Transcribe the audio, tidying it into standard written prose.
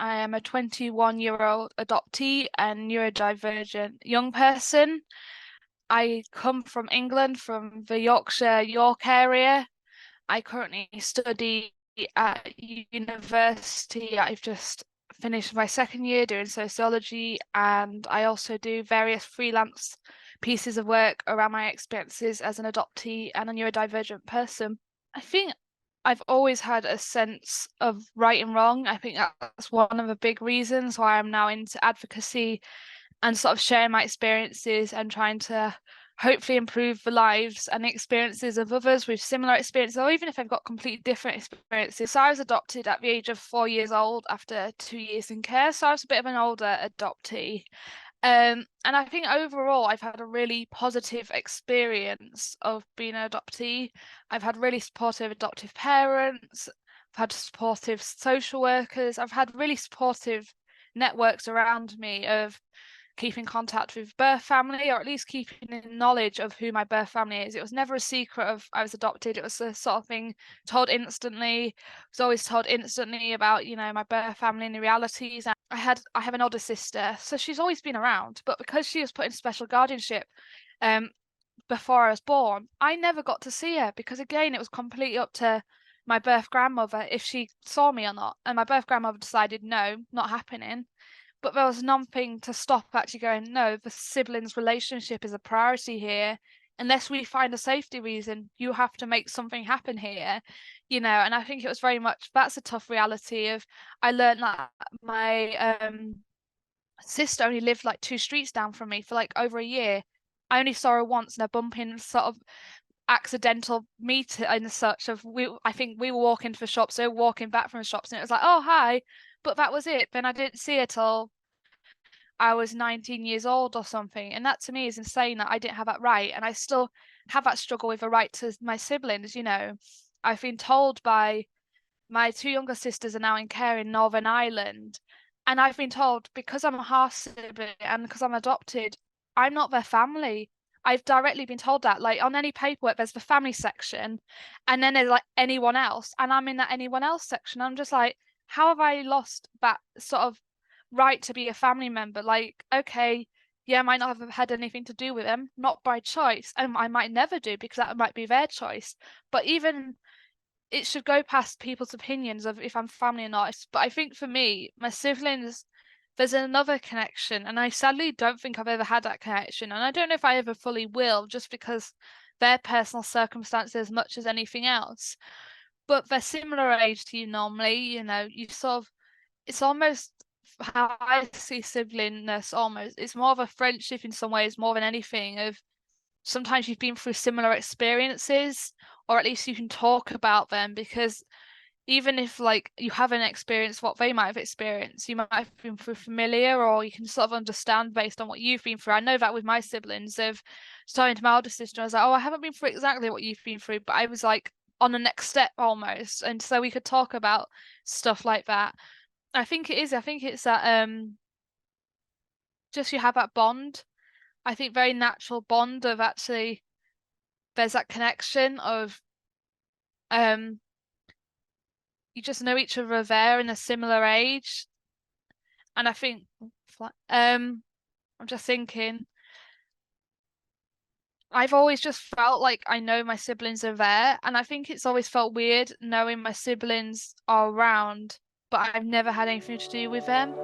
I am a 21-year-old adoptee and neurodivergent young person. I come from England, from the York area. I currently study at university. I've just finished my second year doing sociology, and I also do various freelance pieces of work around my experiences as an adoptee and a neurodivergent person. I think I've always had a sense of right and wrong. I think that's one of the big reasons why I'm now into advocacy and sort of sharing my experiences and trying to hopefully improve the lives and experiences of others with similar experiences, or even if they've got completely different experiences. So I was adopted at the age of 4 years old after 2 years in care. So I was a bit of an older adoptee. And I think overall, I've had a really positive experience of being an adoptee. I've had really supportive adoptive parents. I've had supportive social workers. I've had really supportive networks around me of keeping contact with birth family, or at least keeping in knowledge of who my birth family is. It was never a secret of I was adopted. It was a sort of thing told instantly. I was always told instantly about, my birth family and the realities. And I have an older sister, so she's always been around. But because she was put in special guardianship, before I was born, I never got to see her because again, it was completely up to my birth grandmother if she saw me or not. And my birth grandmother decided no, not happening. But there was nothing to stop actually going, no, the siblings' relationship is a priority here. Unless we find a safety reason, you have to make something happen here, And I think it was very much that's a tough reality of I learned that my sister only lived like 2 streets down from me for like over a year. I only saw her once in a bumping sort of accidental meet and such of I think we were walking to the shops, so walking back from the shops, and it was like, oh hi, but that was it. Then I didn't see her till I was 19 years old or something. And that to me is insane that I didn't have that right. And I still have that struggle with the right to my siblings. I've been told by my two younger sisters are now in care in Northern Ireland. And I've been told because I'm a half sibling and because I'm adopted, I'm not their family. I've directly been told that. Like on any paperwork, there's the family section, and then there's like anyone else. And I'm in that anyone else section. I'm just like, how have I lost that sort of right to be a family member? Like, okay, yeah, I might not have had anything to do with them, not by choice, and I might never do because that might be their choice. But even it should go past people's opinions of if I'm family or not. But I think for me, my siblings, there's another connection, and I sadly don't think I've ever had that connection, and I don't know if I ever fully will, just because their personal circumstances as much as anything else. But they're similar age to you normally, you sort of, it's almost how I see siblingness almost. It's more of a friendship in some ways, more than anything, of sometimes you've been through similar experiences, or at least you can talk about them, because even if like you haven't experienced what they might have experienced, you might have been through familiar, or you can sort of understand based on what you've been through. I know that with my siblings, of starting to my older sister, I was like, oh, I haven't been through exactly what you've been through, but I was like on the next step almost. And so we could talk about stuff like that. I think it's that just you have that bond. I think very natural bond of actually there's that connection of um you just know each other there in a similar age. And I think I'm just thinking I've always just felt like I know my siblings are there, and I think it's always felt weird knowing my siblings are around, but I've never had anything to do with them.